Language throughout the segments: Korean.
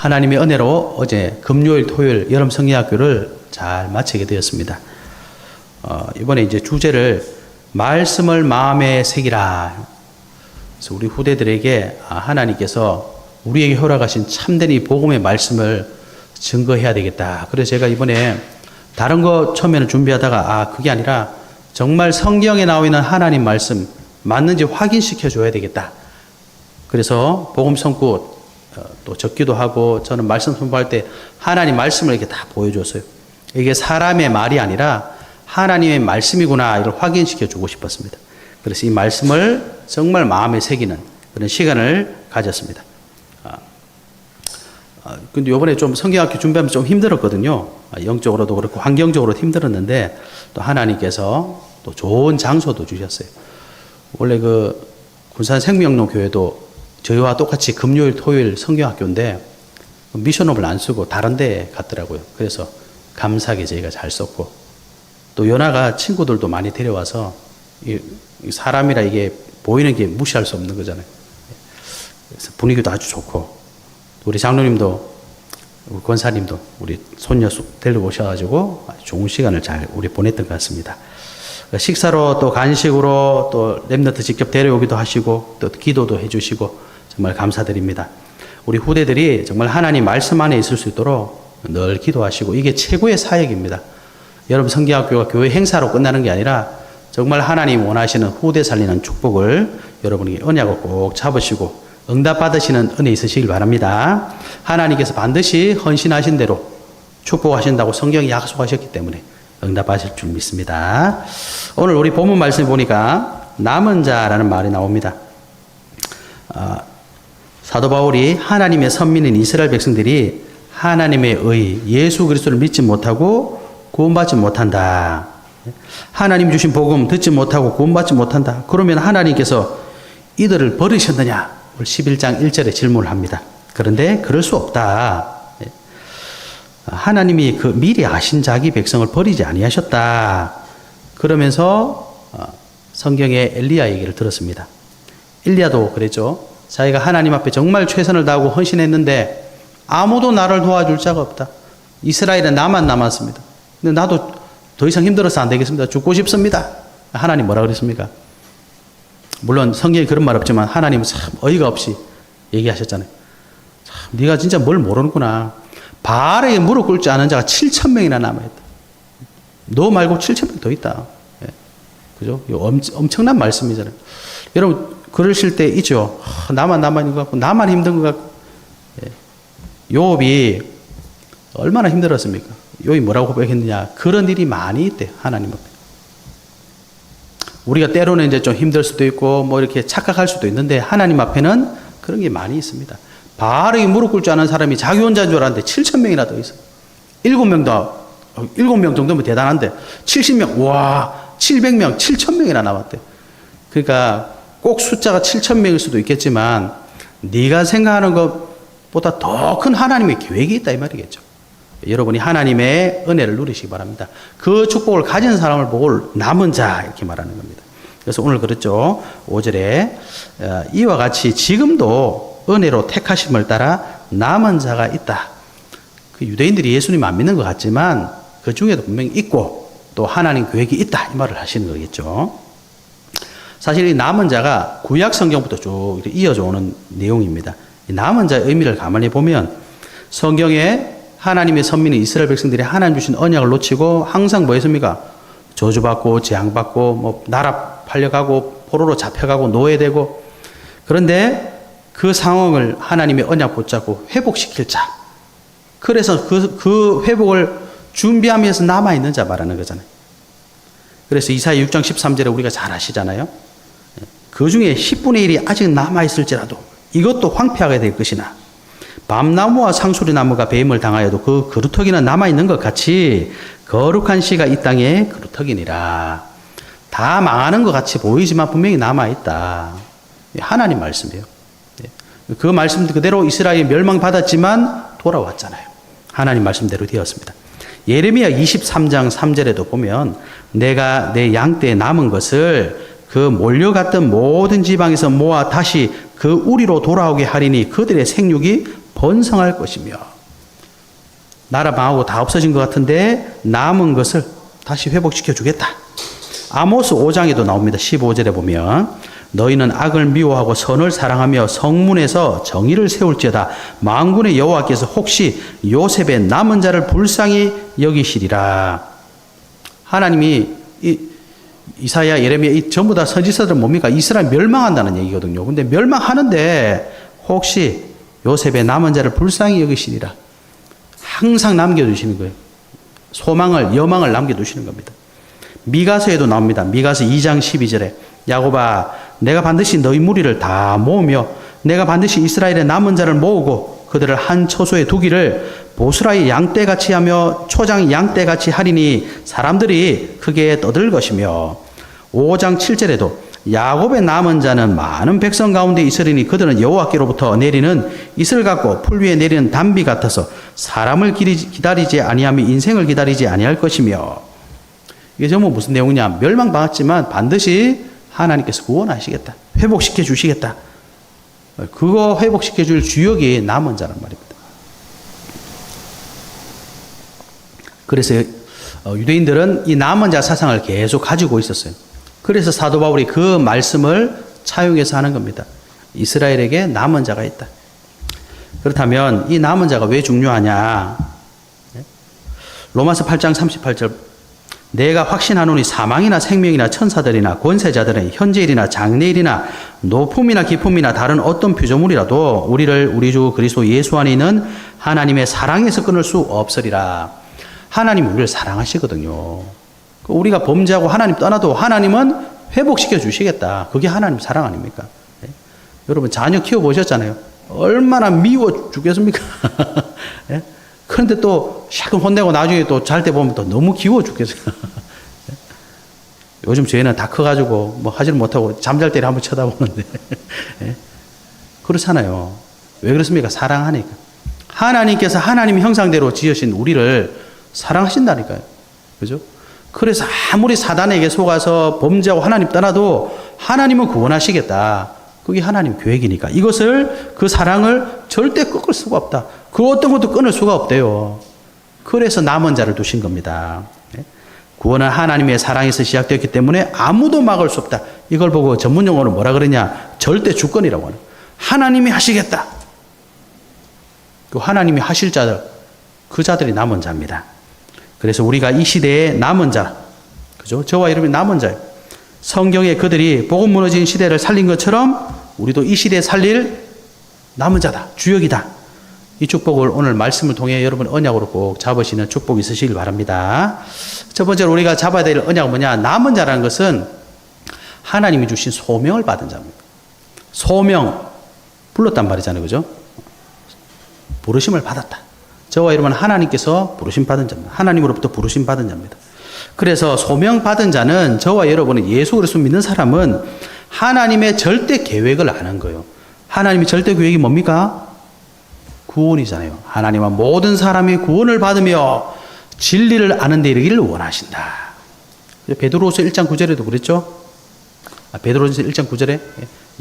하나님의 은혜로 어제 금요일, 토요일 여름 성경학교를 잘 마치게 되었습니다. 이번에 이제 주제를 말씀을 마음에 새기라. 그래서 우리 후대들에게 하나님께서 우리에게 허락하신 참된 이 복음의 말씀을 증거해야 되겠다. 그래서 제가 이번에 다른 거 처음에는 준비하다가 그게 아니라 정말 성경에 나와 있는 하나님 말씀 맞는지 확인시켜 줘야 되겠다. 그래서 복음 성구 또 적기도 하고 저는 말씀 선포할 때 하나님 말씀을 이렇게 다 보여줬어요. 이게 사람의 말이 아니라 하나님의 말씀이구나 이걸 확인시켜 주고 싶었습니다. 그래서 이 말씀을 정말 마음에 새기는 그런 시간을 가졌습니다. 근데 이번에 좀 성경학교 준비하면 좀 힘들었거든요. 영적으로도 그렇고 환경적으로도 힘들었는데 또 하나님께서 또 좋은 장소도 주셨어요. 원래 그 군산 생명로 교회도 저희와 똑같이 금요일, 토요일 성경학교인데 미션업을 안 쓰고 다른 데 갔더라고요. 그래서 감사하게 저희가 잘 썼고 또 연하가 친구들도 많이 데려와서 사람이라 이게 보이는 게 무시할 수 없는 거잖아요. 그래서 분위기도 아주 좋고 우리 장로님도 우리 권사님도 우리 손녀 데리고 오셔가지고 아주 좋은 시간을 잘 우리 보냈던 것 같습니다. 식사로 또 간식으로 또 랩너트 직접 데려오기도 하시고 또 기도도 해주시고 정말 감사드립니다. 우리 후대들이 정말 하나님 말씀 안에 있을 수 있도록 늘 기도하시고 이게 최고의 사역입니다. 여러분 성경학교가 교회 행사로 끝나는 게 아니라 정말 하나님 원하시는 후대 살리는 축복을 여러분이 언약을 꼭 잡으시고 응답 받으시는 은혜 있으시길 바랍니다. 하나님께서 반드시 헌신하신 대로 축복하신다고 성경이 약속하셨기 때문에 응답하실 줄 믿습니다. 오늘 우리 본문 말씀 보니까 남은 자라는 말이 나옵니다. 사도 바울이 하나님의 선민인 이스라엘 백성들이 하나님의 의 예수 그리스도를 믿지 못하고 구원받지 못한다. 하나님 주신 복음 듣지 못하고 구원받지 못한다. 그러면 하나님께서 이들을 버리셨느냐? 11장 1절에 질문을 합니다. 그런데 그럴 수 없다. 하나님이 그 미리 아신 자기 백성을 버리지 아니하셨다. 그러면서 성경의 엘리야 얘기를 들었습니다. 엘리야도 그랬죠. 자기가 하나님 앞에 정말 최선을 다하고 헌신했는데 아무도 나를 도와줄 자가 없다. 이스라엘에 나만 남았습니다. 근데 나도 더 이상 힘들어서 안 되겠습니다. 죽고 싶습니다. 하나님 뭐라 그랬습니까? 물론 성경에 그런 말 없지만 하나님은 참 어이가 없이 얘기하셨잖아요. 참 네가 진짜 뭘 모르는구나. 바알에게 무릎 꿇지 않은 자가 7,000명이나 남아있다. 너 말고 7,000명 더 있다. 예. 그죠? 엄청난 말씀이잖아요. 여러분 그러실 때 있죠. 나만 남아있는 것 같고 나만 힘든 것 같고. 예. 요업이 얼마나 힘들었습니까? 요이 뭐라고 고백했느냐. 그런 일이 많이 있대 하나님 앞에. 우리가 때로는 이제 좀 힘들 수도 있고 뭐 이렇게 착각할 수도 있는데 하나님 앞에는 그런 게 많이 있습니다. 바알에게 무릎 꿇지 않은 사람이 자기 혼자인 줄 알았는데 7,000명이나 더 있어. 7명 정도면 대단한데 70명, 와 700명, 7,000명이나 남았대. 그러니까 꼭 숫자가 7,000명일 수도 있겠지만 네가 생각하는 것보다 더 큰 하나님의 계획이 있다 이 말이겠죠. 여러분이 하나님의 은혜를 누리시기 바랍니다. 그 축복을 가진 사람을 보고 남은 자 이렇게 말하는 겁니다. 그래서 오늘 그랬죠. 5절에 이와 같이 지금도 은혜로 택하심을 따라 남은 자가 있다. 그 유대인들이 예수님 안 믿는 것 같지만 그 중에도 분명히 있고 또 하나님 계획이 있다 이 말을 하시는 거겠죠. 사실 이 남은 자가 구약 성경부터 쭉 이어져 오는 내용입니다. 이 남은 자의 의미를 가만히 보면 성경에 하나님의 선민인 이스라엘 백성들이 하나님 주신 언약을 놓치고 항상 뭐 했습니까? 저주받고 재앙받고 뭐 나라 팔려가고 포로로 잡혀가고 노예되고 그런데 그 상황을 하나님의 언약 붙잡고 회복시킬 자. 그래서 그 회복을 준비하면서 남아있는 자 말하는 거잖아요. 그래서 이사야 6장 13절에 우리가 잘 아시잖아요. 그 중에 10분의 1이 아직 남아있을지라도 이것도 황폐하게 될 것이나 밤나무와 상수리나무가 배임을 당하여도 그 그루터기는 남아있는 것 같이 거룩한 씨가 이 땅에 그루터기니라. 다 망하는 것 같이 보이지만 분명히 남아있다. 하나님 말씀이에요. 그 말씀 그대로 이스라엘이 멸망받았지만 돌아왔잖아요. 하나님 말씀대로 되었습니다. 예레미야 23장 3절에도 보면 내가 내 양떼에 남은 것을 그 몰려갔던 모든 지방에서 모아 다시 그 우리로 돌아오게 하리니 그들의 생육이 번성할 것이며 나라 망하고 다 없어진 것 같은데 남은 것을 다시 회복시켜 주겠다. 아모스 5장에도 나옵니다. 15절에 보면 너희는 악을 미워하고 선을 사랑하며 성문에서 정의를 세울지어다. 만군의 여호와께서 혹시 요셉의 남은 자를 불쌍히 여기시리라. 하나님이 이사야, 예레미야 이 전부 다 선지서들은 뭡니까? 이스라엘 멸망한다는 얘기거든요. 근데 멸망하는데 혹시 요셉의 남은 자를 불쌍히 여기시리라. 항상 남겨두시는 거예요. 소망을, 여망을 남겨두시는 겁니다. 미가서에도 나옵니다. 미가서 2장 12절에 야곱아 내가 반드시 너희 무리를 다 모으며 내가 반드시 이스라엘의 남은 자를 모으고 그들을 한 처소에 두기를 보스라의 양떼같이 하며 초장 양떼같이 하리니 사람들이 크게 떠들 것이며 5장 7절에도 야곱의 남은 자는 많은 백성 가운데 있으리니 그들은 여호와께로부터 내리는 이슬 같고 풀 위에 내리는 단비 같아서 사람을 기다리지 아니하며 인생을 기다리지 아니할 것이며 이게 전부 무슨 내용이냐 멸망받았지만 반드시 하나님께서 구원하시겠다. 회복시켜 주시겠다. 그거 회복시켜 줄 주역이 남은 자란 말입니다. 그래서 유대인들은 이 남은 자 사상을 계속 가지고 있었어요. 그래서 사도 바울이 그 말씀을 차용해서 하는 겁니다. 이스라엘에게 남은 자가 있다. 그렇다면 이 남은 자가 왜 중요하냐? 로마서 8장 38절 내가 확신하노니 사망이나 생명이나 천사들이나 권세자들은 현재일이나 장래일이나 높음이나 깊음이나 다른 어떤 피조물이라도 우리를 우리 주 그리스도 예수 안에 있는 하나님의 사랑에서 끊을 수 없으리라. 하나님은 우리를 사랑하시거든요. 우리가 범죄하고 하나님 떠나도 하나님은 회복시켜 주시겠다. 그게 하나님 사랑 아닙니까? 네? 여러분 자녀 키워보셨잖아요. 얼마나 미워 죽겠습니까? 네? 그런데 또 샥 혼내고 나중에 또 잘 때 보면 또 너무 귀여워 죽겠어요. 네? 요즘 저희는 다 커가지고 뭐 하지를 못하고 잠잘 때 한번 쳐다보는데 네? 그렇잖아요. 왜 그렇습니까? 사랑하니까. 하나님께서 하나님 형상대로 지으신 우리를 사랑하신다니까요. 그죠? 그래서 아무리 사단에게 속아서 범죄하고 하나님 떠나도 하나님은 구원하시겠다. 그게 하나님 계획이니까. 이것을, 그 사랑을 절대 꺾을 수가 없다. 그 어떤 것도 끊을 수가 없대요. 그래서 남은 자를 두신 겁니다. 구원은 하나님의 사랑에서 시작되었기 때문에 아무도 막을 수 없다. 이걸 보고 전문 용어로 뭐라 그러냐? 절대 주권이라고 하는. 하나님이 하시겠다. 그 하나님이 하실 자들, 그 자들이 남은 자입니다. 그래서 우리가 이 시대의 남은 자, 그죠? 저와 여러분이 남은 자예요. 성경에 그들이 복음 무너진 시대를 살린 것처럼 우리도 이 시대에 살릴 남은 자다, 주역이다. 이 축복을 오늘 말씀을 통해 여러분 언약으로 꼭 잡으시는 축복이 있으시길 바랍니다. 첫 번째로 우리가 잡아야 될 언약은 뭐냐? 남은 자라는 것은 하나님이 주신 소명을 받은 자입니다. 소명, 불렀단 말이잖아요. 그죠? 부르심을 받았다. 저와 여러분은 하나님께서 부르심 받은 자입니다. 하나님으로부터 부르심 받은 자입니다. 그래서 소명 받은 자는 저와 여러분은 예수 그리스도 믿는 사람은 하나님의 절대 계획을 아는 거예요. 하나님의 절대 계획이 뭡니까? 구원이잖아요. 하나님은 모든 사람이 구원을 받으며 진리를 아는 데 이르기를 원하신다. 베드로서 1장 9절에도 그랬죠? 베드로서 1장 9절에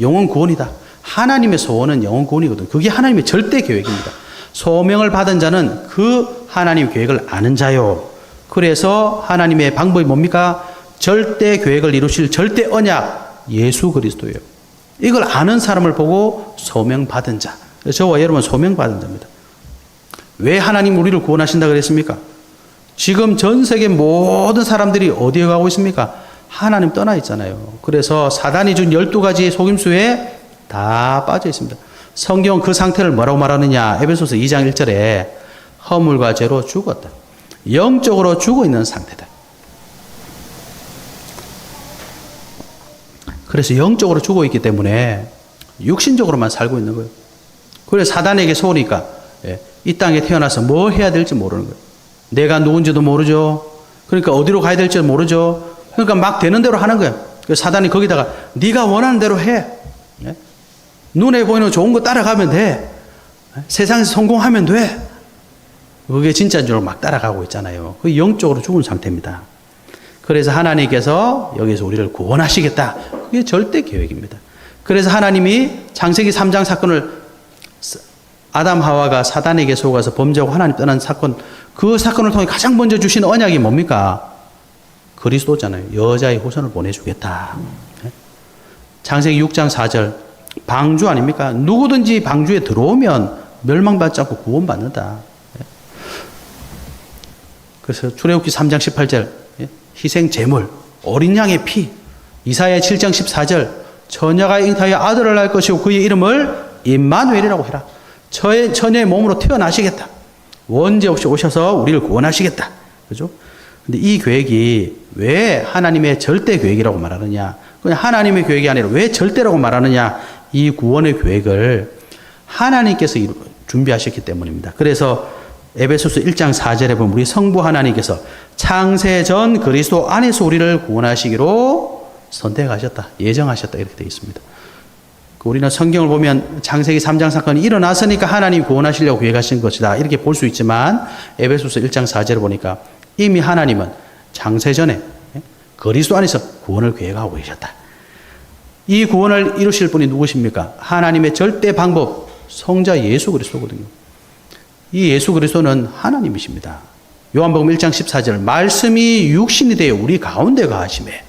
영혼 구원이다. 하나님의 소원은 영혼 구원이거든요. 그게 하나님의 절대 계획입니다. 소명을 받은 자는 그 하나님 계획을 아는 자요. 그래서 하나님의 방법이 뭡니까? 절대 계획을 이루실 절대 언약 예수 그리스도예요. 이걸 아는 사람을 보고 소명 받은 자. 저와 여러분 소명 받은 자입니다. 왜 하나님 우리를 구원하신다 그랬습니까? 지금 전 세계 모든 사람들이 어디에 가고 있습니까? 하나님 떠나 있잖아요. 그래서 사단이 준 12가지의 속임수에 다 빠져 있습니다. 성경 그 상태를 뭐라고 말하느냐? 에베소서 2장 1절에 허물과 죄로 죽었다. 영적으로 죽어 있는 상태다. 그래서 영적으로 죽어 있기 때문에 육신적으로만 살고 있는 거예요. 그래서 사단에게 속으니까 이 땅에 태어나서 뭐 해야 될지 모르는 거예요. 내가 누군지도 모르죠. 그러니까 어디로 가야 될지도 모르죠. 그러니까 막 되는 대로 하는 거예요. 그래서 사단이 거기다가 네가 원하는 대로 해. 눈에 보이는 좋은 거 따라가면 돼. 세상에서 성공하면 돼. 그게 진짜인 줄 막 따라가고 있잖아요. 그 영적으로 죽은 상태입니다. 그래서 하나님께서 여기서 우리를 구원하시겠다. 그게 절대 계획입니다. 그래서 하나님이 창세기 3장 사건을 아담 하와가 사단에게 속아서 범죄하고 하나님 떠난 사건, 그 사건을 통해 가장 먼저 주신 언약이 뭡니까? 그리스도잖아요. 여자의 후손을 보내주겠다. 창세기 6장 4절 방주 아닙니까? 누구든지 방주에 들어오면 멸망받지 않고 구원받는다. 그래서 출애굽기 3장 18절 희생 제물, 어린 양의 피, 이사야 7장 14절 처녀가 잉타하여 아들을 낳을 것이고 그의 이름을 임마누엘이라고 해라. 처녀의 몸으로 태어나시겠다. 원죄 없이 오셔서 우리를 구원하시겠다. 그죠? 근데 이 계획이 왜 하나님의 절대 계획이라고 말하느냐? 그냥 하나님의 계획이 아니라 왜 절대라고 말하느냐? 이 구원의 계획을 하나님께서 준비하셨기 때문입니다. 그래서 에베소서 1장 4절에 보면 우리 성부 하나님께서 창세 전 그리스도 안에서 우리를 구원하시기로 선택하셨다. 예정하셨다. 이렇게 되어 있습니다. 우리는 성경을 보면 창세기 3장 사건이 일어났으니까 하나님이 구원하시려고 계획하신 것이다. 이렇게 볼 수 있지만 에베소서 1장 4절을 보니까 이미 하나님은 창세 전에 그리스도 안에서 구원을 계획하고 계셨다. 이 구원을 이루실 분이 누구십니까? 하나님의 절대 방법, 성자 예수 그리스도거든요. 이 예수 그리스도는 하나님이십니다. 요한복음 1장 14절 말씀이 육신이 되어 우리 가운데 거하심에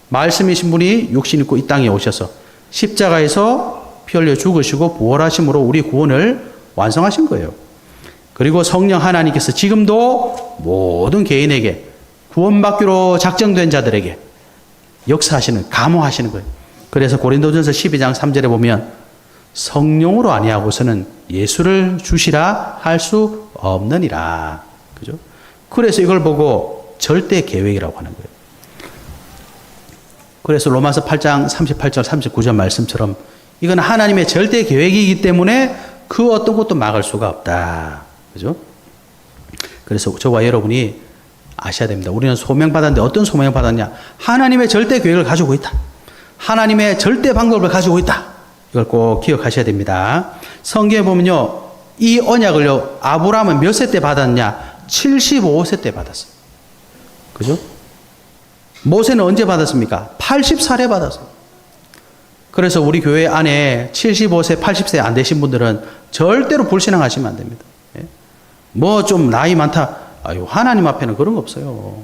말씀이신 분이 육신 입고 이 땅에 오셔서 십자가에서 피 흘려 죽으시고 부활하심으로 우리 구원을 완성하신 거예요. 그리고 성령 하나님께서 지금도 모든 개인에게 구원받기로 작정된 자들에게 역사하시는, 감화하시는 거예요. 그래서 고린도전서 12장 3절에 보면 성령으로 아니하고서는 예수를 주시라 할 수 없느니라. 그죠? 그래서 이걸 보고 절대 계획이라고 하는 거예요. 그래서 로마서 8장 38절 39절 말씀처럼 이건 하나님의 절대 계획이기 때문에 그 어떤 것도 막을 수가 없다. 그죠? 그래서 저와 여러분이 아셔야 됩니다. 우리는 소명받았는데 어떤 소명을 받았냐? 하나님의 절대 계획을 가지고 있다. 하나님의 절대 방법을 가지고 있다. 이걸 꼭 기억하셔야 됩니다. 성경에 보면요. 이 언약을요. 아브라함은 몇 세 때 받았냐? 75세 때 받았어요. 그죠? 모세는 언제 받았습니까? 80살에 받았어요. 그래서 우리 교회 안에 75세, 80세 안 되신 분들은 절대로 불신앙하시면 안 됩니다. 뭐 좀 나이 많다. 아유, 하나님 앞에는 그런 거 없어요.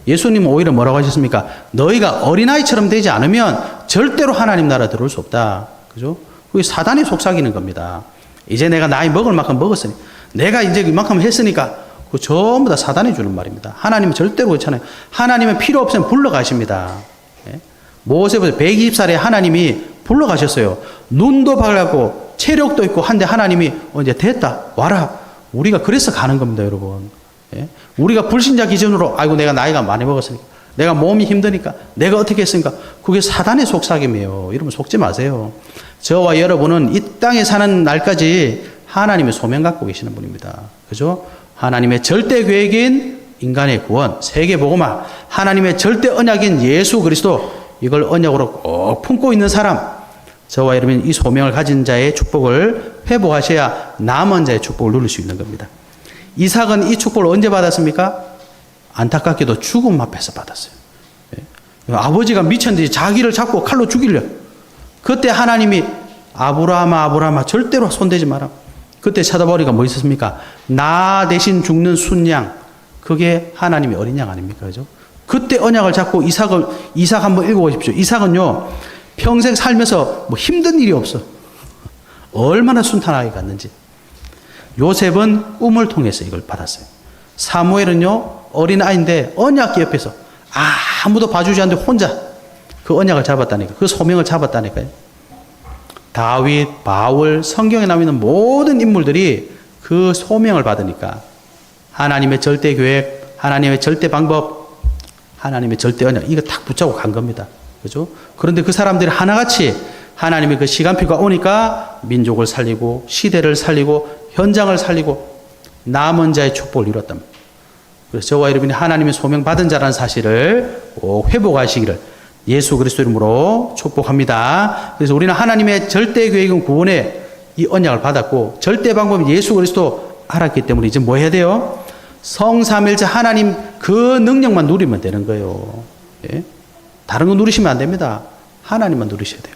예수님은 오히려 뭐라고 하셨습니까? 너희가 어린아이처럼 되지 않으면 절대로 하나님 나라 들어올 수 없다. 그죠? 그게 사단이 속삭이는 겁니다. 이제 내가 나이 먹을 만큼 먹었으니, 내가 이제 이만큼 했으니까, 그 전부 다 사단이 주는 말입니다. 하나님은 절대로 그렇잖아요. 하나님은 필요 없으면 불러가십니다. 모세부터 120살에 하나님이 불러가셨어요. 눈도 밝고 체력도 있고 한데 하나님이 이제 됐다. 와라. 우리가 그래서 가는 겁니다, 여러분. 우리가 불신자 기준으로 아이고 내가 나이가 많이 먹었으니까 내가 몸이 힘드니까 내가 어떻게 했으니까 그게 사단의 속삭임이에요. 여러분 속지 마세요. 저와 여러분은 이 땅에 사는 날까지 하나님의 소명 갖고 계시는 분입니다. 그죠? 하나님의 절대 계획인 인간의 구원, 세계 복음화, 하나님의 절대 언약인 예수 그리스도 이걸 언약으로 꼭 품고 있는 사람, 저와 여러분 이 소명을 가진 자의 축복을 회복하셔야 남은 자의 축복을 누릴 수 있는 겁니다. 이삭은 이 축복을 언제 받았습니까? 안타깝게도 죽음 앞에서 받았어요. 아버지가 미쳤는지 자기를 잡고 칼로 죽이려. 그때 하나님이 아브라함아 아브라함아 절대로 손대지 마라. 그때 쳐다보니까 뭐 있었습니까? 나 대신 죽는 순양. 그게 하나님의 어린 양 아닙니까? 그죠? 그때 언약을 잡고 이삭 한번 읽어보십시오. 이삭은요, 평생 살면서 뭐 힘든 일이 없어. 얼마나 순탄하게 갔는지. 요셉은 꿈을 통해서 이걸 받았어요. 사무엘은요, 어린아이인데 언약궤 옆에서 아무도 봐주지 않는데 혼자 그 언약을 잡았다니까. 그 소명을 잡았다니까요. 다윗, 바울, 성경에 나오는 모든 인물들이 그 소명을 받으니까 하나님의 절대 계획, 하나님의 절대 방법, 하나님의 절대 언약, 이거 딱 붙잡고 간 겁니다. 그죠? 그런데 그 사람들이 하나같이 하나님의 그 시간표가 오니까 민족을 살리고 시대를 살리고 현장을 살리고 남은 자의 축복을 이뤘단 말이에요. 그래서 저와 여러분이 하나님의 소명 받은 자라는 사실을 꼭 회복하시기를 예수 그리스도 이름으로 축복합니다. 그래서 우리는 하나님의 절대 계획은 구원의 이 언약을 받았고 절대 방법은 예수 그리스도 알았기 때문에 이제 뭐 해야 돼요? 성삼일체 하나님 그 능력만 누리면 되는 거예요. 예? 다른 거 누리시면 안 됩니다. 하나님만 누리셔야 돼요.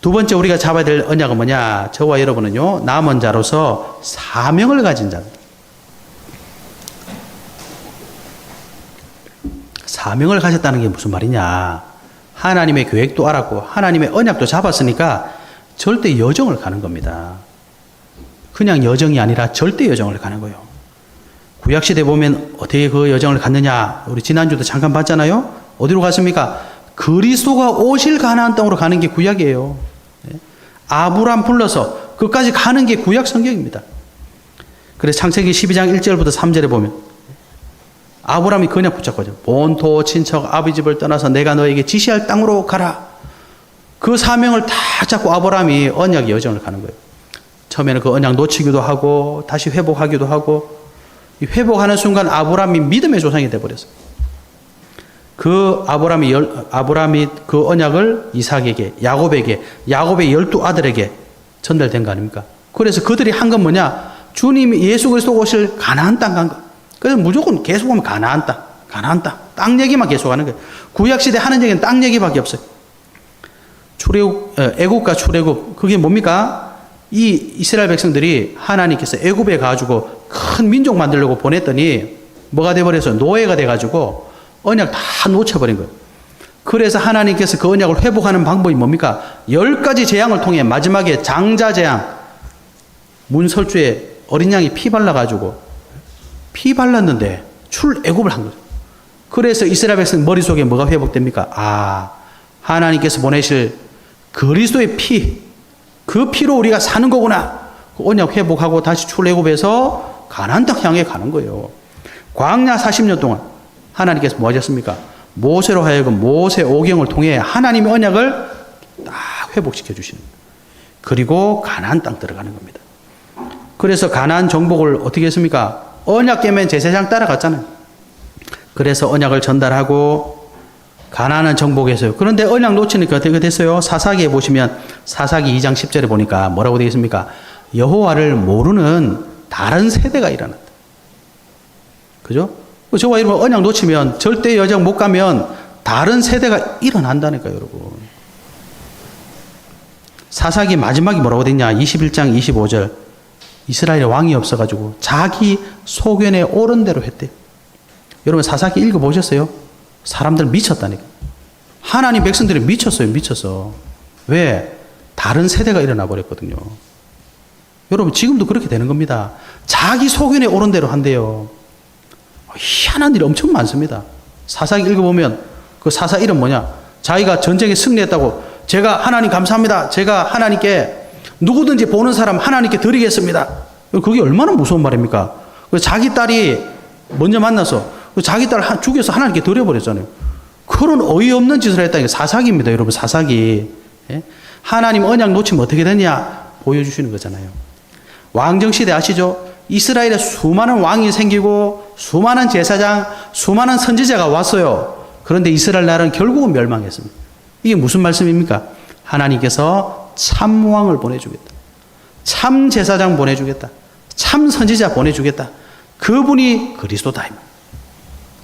두 번째 우리가 잡아야 될 언약은 뭐냐? 저와 여러분은요, 남은 자로서 사명을 가진 자입니다. 사명을 가졌다는 게 무슨 말이냐? 하나님의 계획도 알았고 하나님의 언약도 잡았으니까 절대 여정을 가는 겁니다. 그냥 여정이 아니라 절대 여정을 가는 거예요. 구약시대 보면 어떻게 그 여정을 갔느냐? 우리 지난주도 잠깐 봤잖아요. 어디로 갔습니까? 그리스도가 오실 가나안 땅으로 가는 게 구약이에요. 아브람 불러서 그까지 가는 게 구약 성경입니다. 그래서 창세기 12장 1절부터 3절에 보면 아브람이 그냥 붙잡거든요. 본토 친척 아비 집을 떠나서 내가 너에게 지시할 땅으로 가라. 그 사명을 다 잡고 아브람이 언약의 여정을 가는 거예요. 처음에는 그 언약 놓치기도 하고 다시 회복하기도 하고, 이 회복하는 순간 아브람이 믿음의 조상이 되어버렸어요. 그 아브람이 그 언약을 이삭에게, 야곱의 12 아들에게 전달된 거 아닙니까? 그래서 그들이 한 건 뭐냐? 주님이 예수 그리스도 오실 가나안 땅 간 거. 그래서 무조건 계속 보면 가나안 땅, 땅 얘기만 계속 하는 거예요. 구약시대 하는 얘기는 땅 얘기밖에 없어요. 애국과 출애굽, 그게 뭡니까? 이 이스라엘 백성들이 하나님께서 애굽에 가지고 큰 민족 만들려고 보냈더니 뭐가 돼버렸어요? 노예가 돼가지고 언약 다 놓쳐버린 거예요. 그래서 하나님께서 그 언약을 회복하는 방법이 뭡니까? 10가지 재앙을 통해 마지막에 장자 재앙, 문설주에 어린 양이 피 발라가지고 피 발랐는데 출애굽을 한 거죠. 그래서 이스라엘 백성 머릿속에 뭐가 회복됩니까? 아, 하나님께서 보내실 그리스도의 피, 그 피로 우리가 사는 거구나. 그 언약 회복하고 다시 출애굽해서 가나안 땅 향해 가는 거예요. 광야 40년 동안 하나님께서 뭐 하셨습니까? 모세로 하여금 모세 오경을 통해 하나님의 언약을 딱 회복시켜 주시는 거예요. 그리고 가나안 땅 들어가는 겁니다. 그래서 가나안 정복을 어떻게 했습니까? 언약 깨면 제사장 따라갔잖아요. 그래서 언약을 전달하고 가나안은 정복했어요. 그런데 언약 놓치니까 어떻게 됐어요? 사사기에 보시면 사사기 2장 10절에 보니까 뭐라고 되어 있습니까? 여호와를 모르는 다른 세대가 일어났다. 그죠? 저와 여러분 언약 놓치면 절대 여정 못 가면 다른 세대가 일어난다니까요, 여러분. 사사기 마지막이 뭐라고 됐냐? 21장 25절. 이스라엘에 왕이 없어가지고 자기 소견에 옳은 대로 했대요. 여러분 사사기 읽어보셨어요? 사람들 미쳤다니까. 하나님 백성들이 미쳤어요. 미쳤어. 왜? 다른 세대가 일어나 버렸거든요. 여러분 지금도 그렇게 되는 겁니다. 자기 소견에 옳은 대로 한대요. 희한한 일이 엄청 많습니다. 사사기 읽어보면 그 사사 이름 뭐냐? 자기가 전쟁에 승리했다고 제가 하나님 감사합니다. 제가 하나님께 누구든지 보는 사람 하나님께 드리겠습니다. 그게 얼마나 무서운 말입니까? 자기 딸이 먼저 만나서 자기 딸 죽여서 하나님께 드려버렸잖아요. 그런 어이없는 짓을 했다는 게 사사기입니다. 여러분 사사기. 하나님 언약 놓치면 어떻게 되냐 보여주시는 거잖아요. 왕정시대 아시죠? 이스라엘에 수많은 왕이 생기고 수많은 제사장, 수많은 선지자가 왔어요. 그런데 이스라엘 나라는 결국은 멸망했습니다. 이게 무슨 말씀입니까? 하나님께서 참 왕을 보내주겠다. 참 제사장 보내주겠다. 참 선지자 보내주겠다. 그분이 그리스도다.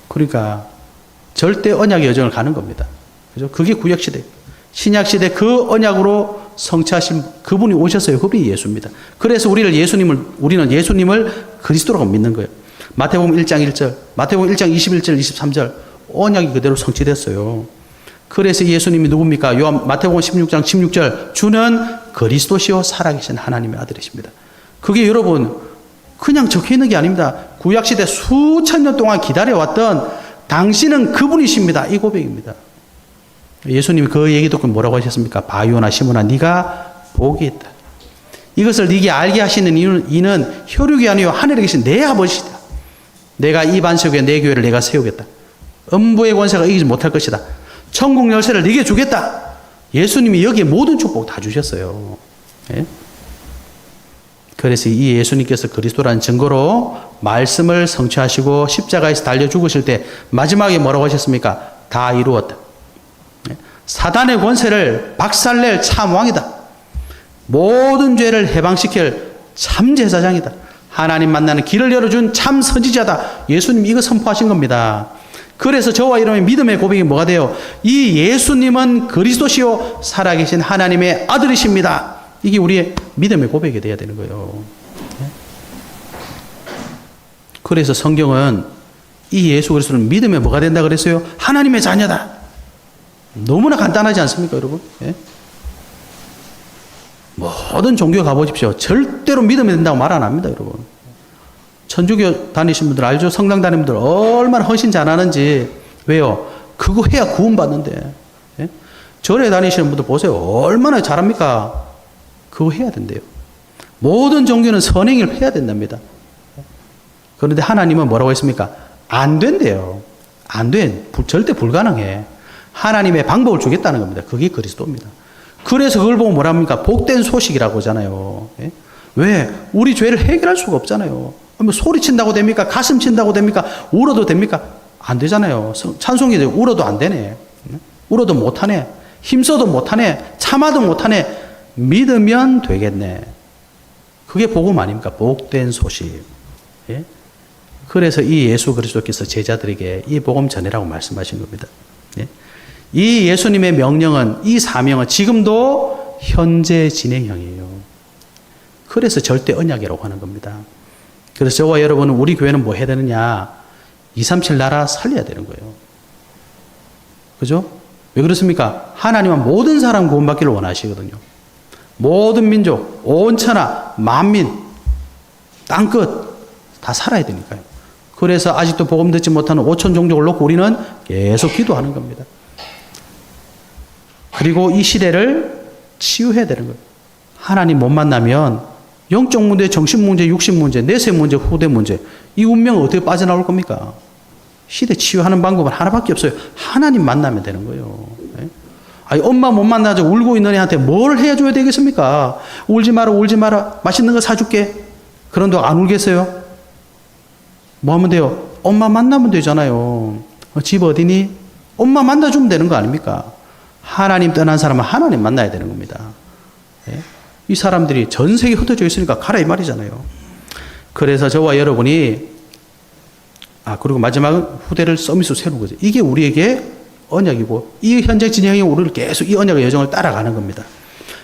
그러니까 절대 언약의 여정을 가는 겁니다. 그죠? 그게 구약시대. 신약시대 그 언약으로 성취하신 그분이 오셨어요. 그분이 예수입니다. 그래서 우리는 예수님을 그리스도라고 믿는 거예요. 마태복음 1장 1절, 마태복음 1장 21절, 23절 언약이 그대로 성취됐어요. 그래서 예수님이 누굽니까? 마태복음 16장 16절 주는 그리스도시요 살아계신 하나님의 아들이십니다. 그게 여러분 그냥 적혀있는 게 아닙니다. 구약시대 수천 년 동안 기다려왔던 당신은 그분이십니다. 이 고백입니다. 예수님이 그 얘기 듣고 뭐라고 하셨습니까? 바요나 시몬아 네가 복이 있다. 이것을 네게 알게 하시는 이는 혈육이 아니요 하늘에 계신 내 아버지시다. 내가 이 반석에 내 교회를 내가 세우겠다. 음부의 권세가 이기지 못할 것이다. 천국 열쇠를 네게 주겠다. 예수님이 여기에 모든 축복 다 주셨어요. 예? 그래서 이 예수님께서 그리스도라는 증거로 말씀을 성취하시고 십자가에서 달려 죽으실 때 마지막에 뭐라고 하셨습니까? 다 이루었다. 예? 사단의 권세를 박살낼 참 왕이다. 모든 죄를 해방시킬 참 제사장이다. 하나님 만나는 길을 열어준 참 선지자다. 예수님 이거 선포하신 겁니다. 그래서 저와 여러분의 믿음의 고백이 뭐가 돼요? 이 예수님은 그리스도시요 살아계신 하나님의 아들이십니다. 이게 우리의 믿음의 고백이 돼야 되는 거예요. 그래서 성경은 이 예수 그리스도를 믿으면 뭐가 된다 그랬어요? 하나님의 자녀다. 너무나 간단하지 않습니까, 여러분? 예? 모든 종교 가보십시오. 절대로 믿으면 된다고 말 안 합니다, 여러분. 천주교 다니신 분들 알죠? 성당 다니는 분들 얼마나 헌신 잘하는지. 왜요? 그거 해야 구원받는데. 예? 절에 다니시는 분들 보세요. 얼마나 잘합니까? 그거 해야 된대요. 모든 종교는 선행을 해야 된답니다. 그런데 하나님은 뭐라고 했습니까? 안 된대요. 안 돼. 절대 불가능해. 하나님의 방법을 주겠다는 겁니다. 그게 그리스도입니다. 그래서 그걸 보고 뭐랍니까? 복된 소식이라고 하잖아요. 예? 왜? 우리 죄를 해결할 수가 없잖아요. 뭐 소리친다고 됩니까? 가슴 친다고 됩니까? 울어도 됩니까? 안 되잖아요. 찬송이 울어도 안 되네. 울어도 못하네. 힘써도 못하네. 참아도 못하네. 믿으면 되겠네. 그게 복음 아닙니까? 복된 소식. 예? 그래서 이 예수 그리스도께서 제자들에게 이 복음 전해라고 말씀하신 겁니다. 예? 이 예수님의 명령은, 이 사명은 지금도 현재 진행형이에요. 그래서 절대 언약이라고 하는 겁니다. 그래서 저와 여러분은, 우리 교회는 뭐 해야 되느냐? 237 나라 살려야 되는 거예요. 그죠? 왜 그렇습니까? 하나님은 모든 사람 구원받기를 원하시거든요. 모든 민족, 온 천하, 만민, 땅끝 다 살아야 되니까요. 그래서 아직도 복음 듣지 못하는 5천 종족을 놓고 우리는 계속 기도하는 겁니다. 그리고 이 시대를 치유해야 되는 거예요. 하나님 못 만나면 영적 문제, 정신 문제, 육신 문제, 내세 문제, 후대 문제, 이 운명은 어떻게 빠져나올 겁니까? 시대 치유하는 방법은 하나밖에 없어요. 하나님 만나면 되는 거예요. 아니, 엄마 못 만나서 울고 있는 애한테 뭘 해줘야 되겠습니까? 울지 마라, 울지 마라. 맛있는 거 사줄게. 그런데 안 울겠어요? 뭐 하면 돼요? 엄마 만나면 되잖아요. 집 어디니? 엄마 만나주면 되는 거 아닙니까? 하나님 떠난 사람은 하나님 만나야 되는 겁니다. 예? 이 사람들이 전 세계에 흩어져 있으니까 가라 이 말이잖아요. 그래서 저와 여러분이, 그리고 마지막은 후대를 서밋으로 세우는 거죠. 이게 우리에게 언약이고, 이 현재 진영이 우리를 계속 이 언약의 여정을 따라가는 겁니다.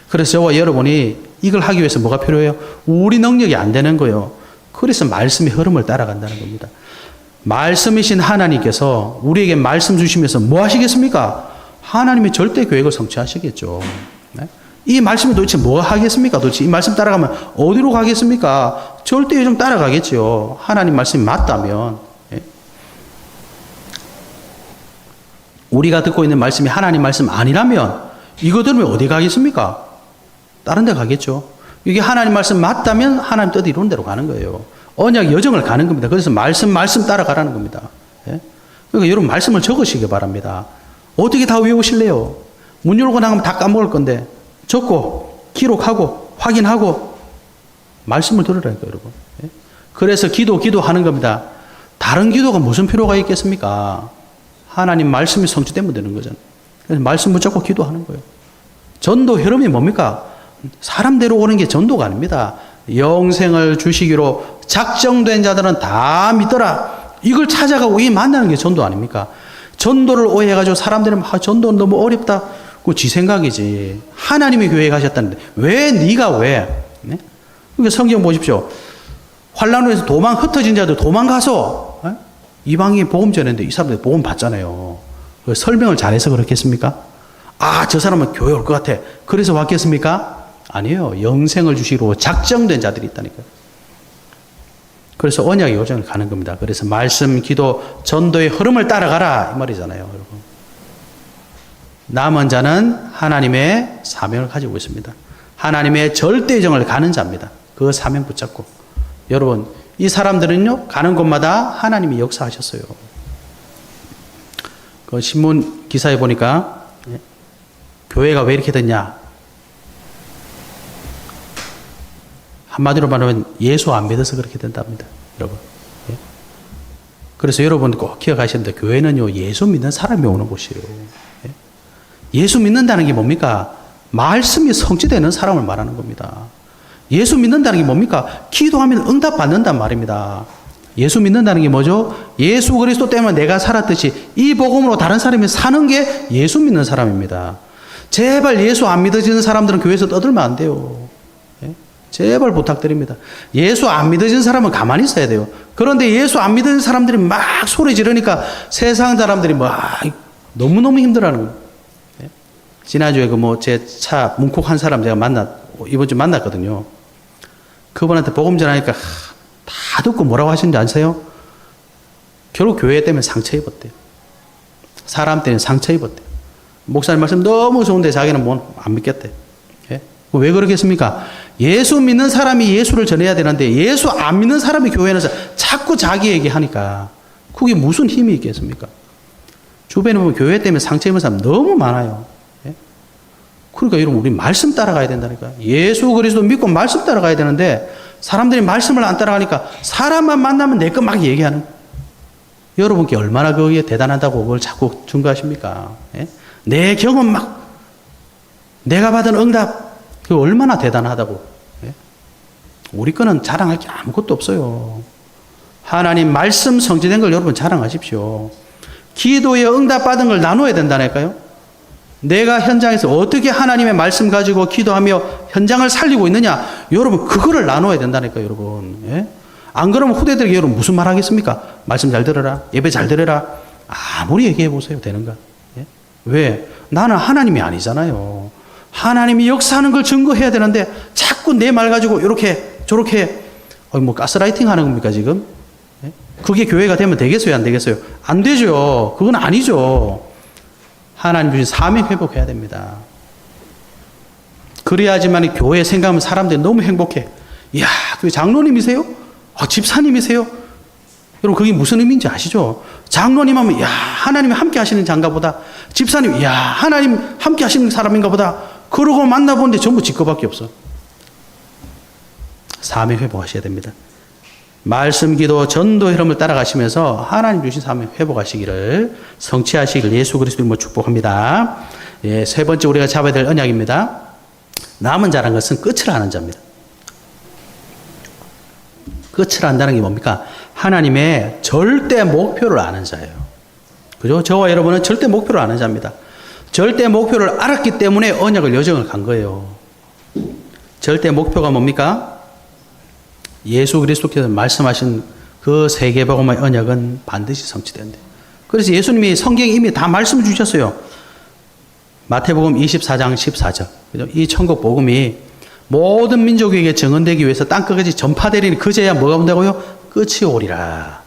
그래서 저와 여러분이 이걸 하기 위해서 뭐가 필요해요? 우리 능력이 안 되는 거예요. 그래서 말씀의 흐름을 따라간다는 겁니다. 말씀이신 하나님께서 우리에게 말씀 주시면서 뭐 하시겠습니까? 하나님의 절대 계획을 성취하시겠죠. 네? 이 말씀이 도대체 뭐 하겠습니까? 도대체 이 말씀 따라가면 어디로 가겠습니까? 절대 요즘 따라가겠죠. 하나님 말씀이 맞다면. 예? 우리가 듣고 있는 말씀이 하나님 말씀 아니라면 이거 들으면 어디 가겠습니까? 다른 데 가겠죠. 이게 하나님 말씀 맞다면 하나님 뜻 이루는 대로 가는 거예요. 언약 여정을 가는 겁니다. 그래서 말씀 따라가라는 겁니다. 예? 그러니까 여러분 말씀을 적으시기 바랍니다. 어떻게 다 외우실래요? 문 열고 나가면 다 까먹을 건데 적고 기록하고 확인하고 말씀을 들으라니까요, 여러분. 예? 그래서 기도하는 겁니다. 다른 기도가 무슨 필요가 있겠습니까? 하나님 말씀이 성취되면 되는 거잖아요. 그래서 말씀 붙잡고 기도하는 거예요. 전도 흐름이 뭡니까? 사람대로 오는 게 전도가 아닙니다. 영생을 주시기로 작정된 자들은 다 믿더라. 이걸 찾아가고 이 만나는 게 전도 아닙니까? 전도를 오해해가지고 사람들은 전도는 너무 어렵다. 그거 지 생각이지. 하나님이 교회에 가셨다는데 왜 네가 왜? 네? 그러니까 성경 보십시오. 환란에서 흩어진 자들 도망가서 이방인 복음 전했는데 이 사람들 복음 받잖아요. 설명을 잘해서 그렇겠습니까? 저 사람은 교회 올 것 같아. 그래서 왔겠습니까? 아니에요. 영생을 주시기로 작정된 자들이 있다니까요. 그래서 언약의 여정을 가는 겁니다. 그래서 말씀, 기도, 전도의 흐름을 따라가라 이 말이잖아요, 여러분. 남은 자는 하나님의 사명을 가지고 있습니다. 하나님의 절대정을 가는 자입니다. 그 사명 붙잡고. 여러분, 이 사람들은요, 가는 곳마다 하나님이 역사하셨어요. 그 신문 기사에 보니까, 교회가 왜 이렇게 됐냐? 한마디로 말하면 예수 안 믿어서 그렇게 된답니다, 여러분. 그래서 여러분 꼭 기억하셔야 됩니다. 교회는요, 예수 믿는 사람이 오는 곳이에요. 예수 믿는다는 게 뭡니까? 말씀이 성취되는 사람을 말하는 겁니다. 예수 믿는다는 게 뭡니까? 기도하면 응답받는단 말입니다. 예수 믿는다는 게 뭐죠? 예수 그리스도 때문에 내가 살았듯이 이 복음으로 다른 사람이 사는 게 예수 믿는 사람입니다. 제발 예수 안 믿어지는 사람들은 교회에서 떠들면 안 돼요. 예? 제발 부탁드립니다. 예수 안 믿어지는 사람은 가만히 있어야 돼요. 그런데 예수 안 믿어지는 사람들이 막 소리 지르니까 세상 사람들이 막 너무너무 힘들어하는 거예요. 예? 지난주에 제 차 문콕한 사람 제가 이번 주 만났거든요. 그분한테 복음 전하니까 다 듣고 뭐라고 하시는지 아세요? 결국 교회 때문에 상처 입었대요. 사람 때문에 상처 입었대요. 목사님 말씀 너무 좋은데 자기는 안 믿겠대. 예? 왜 그러겠습니까? 예수 믿는 사람이 예수를 전해야 되는데 예수 안 믿는 사람이 교회에서 자꾸 자기 얘기하니까 그게 무슨 힘이 있겠습니까? 주변에 보면 교회 때문에 상처 입은 사람 너무 많아요. 예? 그러니까 여러분 우리 말씀 따라가야 된다니까. 예수 그리스도 믿고 말씀 따라가야 되는데 사람들이 말씀을 안 따라가니까 사람만 만나면 내 거 막 얘기하는 거예요. 여러분께 얼마나 그게 대단하다고 그걸 자꾸 증거하십니까? 예? 내 경험 내가 받은 응답 그 얼마나 대단하다고. 예? 우리 거는 자랑할 게 아무것도 없어요. 하나님 말씀 성취된 걸 여러분 자랑하십시오. 기도에 응답 받은 걸 나눠야 된다니까요. 내가 현장에서 어떻게 하나님의 말씀 가지고 기도하며 현장을 살리고 있느냐. 여러분 그거를 나눠야 된다니까요. 여러분. 예? 안 그러면 후대들에게 여러분 무슨 말 하겠습니까? 말씀 잘 들어라. 예배 잘 들어라. 아무리 얘기해 보세요. 되는가? 예? 왜? 나는 하나님이 아니잖아요. 하나님이 역사하는 걸 증거해야 되는데 자꾸 내 말 가지고 이렇게 저렇게 가스라이팅 하는 겁니까 지금? 예? 그게 교회가 되면 되겠어요? 안 되겠어요? 안 되죠. 그건 아니죠. 하나님 주신 사명 회복해야 됩니다. 그래야지만 교회 생각하면 사람들이 너무 행복해. 이야, 그 장로님이세요? 집사님이세요? 여러분 그게 무슨 의미인지 아시죠? 장로님 하면 야 하나님이 함께 하시는 장가 보다. 집사님 야 하나님 함께 하시는 사람인가 보다. 그러고 만나보는데 전부 지 거밖에 없어. 사명 회복하셔야 됩니다. 말씀, 기도, 전도 흐름을 따라가시면서 하나님 주신 사명 회복하시기를 성취하시기를 예수 그리스도 이름으로 축복합니다. 예, 세 번째 우리가 잡아야 될 언약입니다. 남은 자란 것은 끝을 아는 자입니다. 끝을 안다는 게 뭡니까? 하나님의 절대 목표를 아는 자예요. 그죠? 저와 여러분은 절대 목표를 아는 자입니다. 절대 목표를 알았기 때문에 언약을 여정을 간 거예요. 절대 목표가 뭡니까? 예수 그리스도께서 말씀하신 그 세계복음의 언약은 반드시 성취된대. 그래서 예수님이 성경에 이미 다 말씀을 주셨어요. 마태복음 24장 14절. 그죠? 이 천국 복음이 모든 민족에게 증언되기 위해서 땅끝까지 전파되리니 그제야 뭐가 온다고요? 끝이 오리라.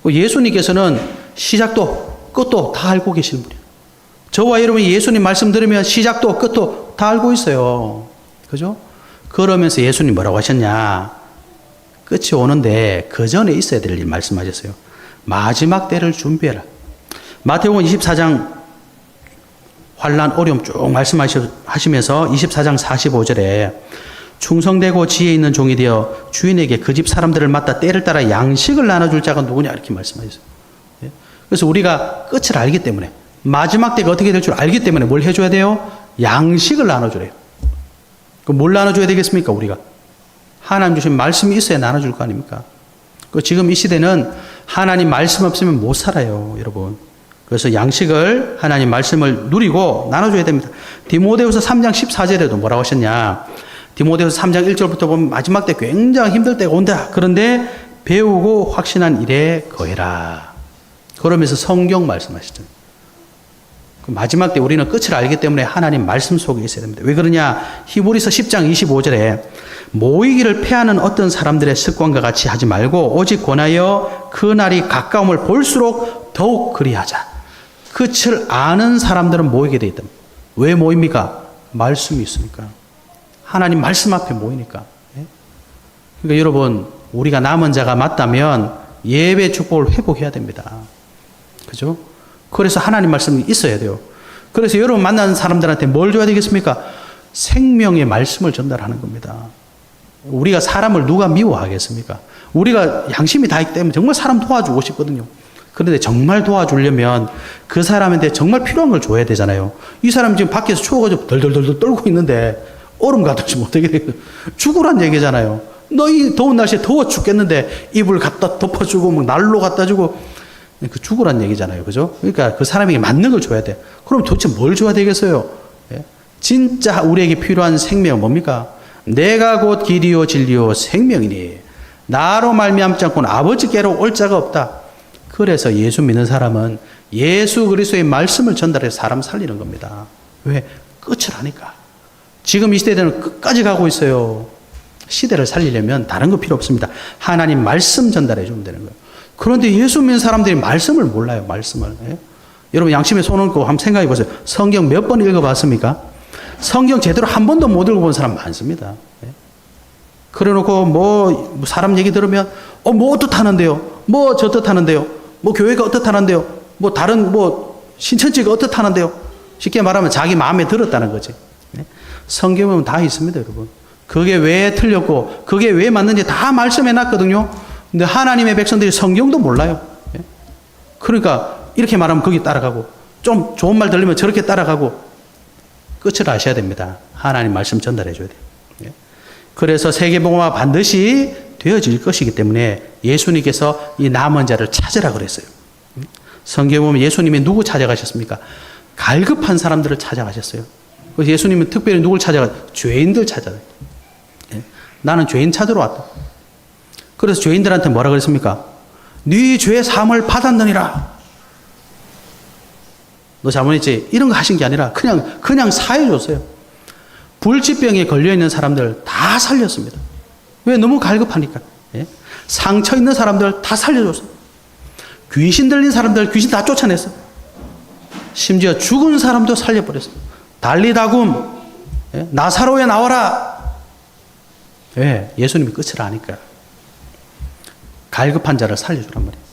예수님께서는 시작도 끝도 다 알고 계시는 분이에요. 저와 여러분이 예수님 말씀 들으면 시작도 끝도 다 알고 있어요. 그죠? 그러면서 예수님 뭐라고 하셨냐? 끝이 오는데 그 전에 있어야 될 일 말씀하셨어요. 마지막 때를 준비해라. 마태복음 24장 환난 어려움 쭉 말씀하시면서 24장 45절에 충성되고 지혜 있는 종이 되어 주인에게 그 집 사람들을 맡아 때를 따라 양식을 나눠줄 자가 누구냐 이렇게 말씀하셨어요. 그래서 우리가 끝을 알기 때문에 마지막 때가 어떻게 될 줄 알기 때문에 뭘 해줘야 돼요? 양식을 나눠주래요. 그럼 뭘 나눠줘야 되겠습니까 우리가? 하나님 주신 말씀이 있어야 나눠줄 거 아닙니까? 지금 이 시대는 하나님 말씀 없으면 못 살아요, 여러분. 그래서 양식을 하나님 말씀을 누리고 나눠줘야 됩니다. 디모데후서 3장 14절에도 뭐라고 하셨냐? 디모데후서 3장 1절부터 보면 마지막 때 굉장히 힘들 때가 온다. 그런데 배우고 확신한 일에 거해라. 그러면서 성경 말씀하시죠. 마지막 때 우리는 끝을 알기 때문에 하나님 말씀 속에 있어야 됩니다. 왜 그러냐? 히브리서 10장 25절에 모이기를 패하는 어떤 사람들의 습관과 같이 하지 말고 오직 권하여 그 날이 가까움을 볼수록 더욱 그리하자. 끝을 아는 사람들은 모이게 돼 있다. 왜 모입니까? 말씀이 있으니까. 하나님 말씀 앞에 모이니까. 그러니까 여러분 우리가 남은 자가 맞다면 예배 축복을 회복해야 됩니다. 그죠? 그래서 하나님 말씀이 있어야 돼요. 그래서 여러분 만나는 사람들한테 뭘 줘야 되겠습니까? 생명의 말씀을 전달하는 겁니다. 우리가 사람을 누가 미워하겠습니까? 우리가 양심이 다 있기 때문에 정말 사람 도와주고 싶거든요. 그런데 정말 도와주려면 그 사람한테 정말 필요한 걸 줘야 되잖아요. 이 사람 지금 밖에서 추워가지고 덜덜덜 떨고 있는데 얼음 가두지 못하게 되고 죽으란 얘기잖아요. 너 이 더운 날씨에 더워 죽겠는데 이불 갖다 덮어주고 뭐 난로 갖다 주고 그 죽으란 얘기잖아요. 그죠? 그러니까 그 사람에게 맞는 걸 줘야 돼. 그럼 도대체 뭘 줘야 되겠어요? 예? 진짜 우리에게 필요한 생명은 뭡니까? 내가 곧 길이요 진리요 생명이니 나로 말미암지 않고는 아버지께로 올 자가 없다. 그래서 예수 믿는 사람은 예수 그리스도의 말씀을 전달해서 사람 살리는 겁니다. 왜? 끝을 하니까. 지금 이 시대는 끝까지 가고 있어요. 시대를 살리려면 다른 거 필요 없습니다. 하나님 말씀 전달해 주면 되는 거예요. 그런데 예수 믿는 사람들이 말씀을 몰라요. 말씀을. 예? 여러분 양심에 손 얹고 한번 생각해 보세요. 성경 몇 번 읽어봤습니까? 성경 제대로 한 번도 못 읽어본 사람 많습니다. 예? 그래놓고 뭐 사람 얘기 들으면 뭐 어떻다는데요? 뭐 저떻다는데요? 뭐 교회가 어떻다는데요? 뭐 다른 뭐 신천지가 어떻다는데요? 쉽게 말하면 자기 마음에 들었다는 거지. 예? 성경은 다 있습니다, 여러분. 그게 왜 틀렸고 그게 왜 맞는지 다 말씀해 놨거든요. 근데 하나님의 백성들이 성경도 몰라요. 예? 그러니까 이렇게 말하면 거기 따라가고 좀 좋은 말 들리면 저렇게 따라가고 끝을 아셔야 됩니다. 하나님 말씀 전달해 줘야 돼요. 예? 그래서 세계복음화 반드시 되어질 것이기 때문에 예수님께서 이 남은 자를 찾으라 그랬어요. 성경에 보면 예수님이 누구 찾아가셨습니까? 갈급한 사람들을 찾아가셨어요. 그래서 예수님은 특별히 누굴 죄인들 찾아가요. 예? 나는 죄인 찾으러 왔다. 그래서 죄인들한테 뭐라 그랬습니까? 네 죄 사함을 받았느니라. 너 잘못했지? 이런 거 하신 게 아니라 그냥 사해줬어요. 불치병에 걸려있는 사람들 다 살렸습니다. 왜? 너무 갈급하니까. 예? 상처 있는 사람들 다 살려줬어요. 귀신 들린 사람들 귀신 다 쫓아냈어. 심지어 죽은 사람도 살려버렸어. 달리다굼, 예? 나사로에 나와라. 왜? 예수님이 끝을 아니까. 갈급한 자를 살려주란 말이에요.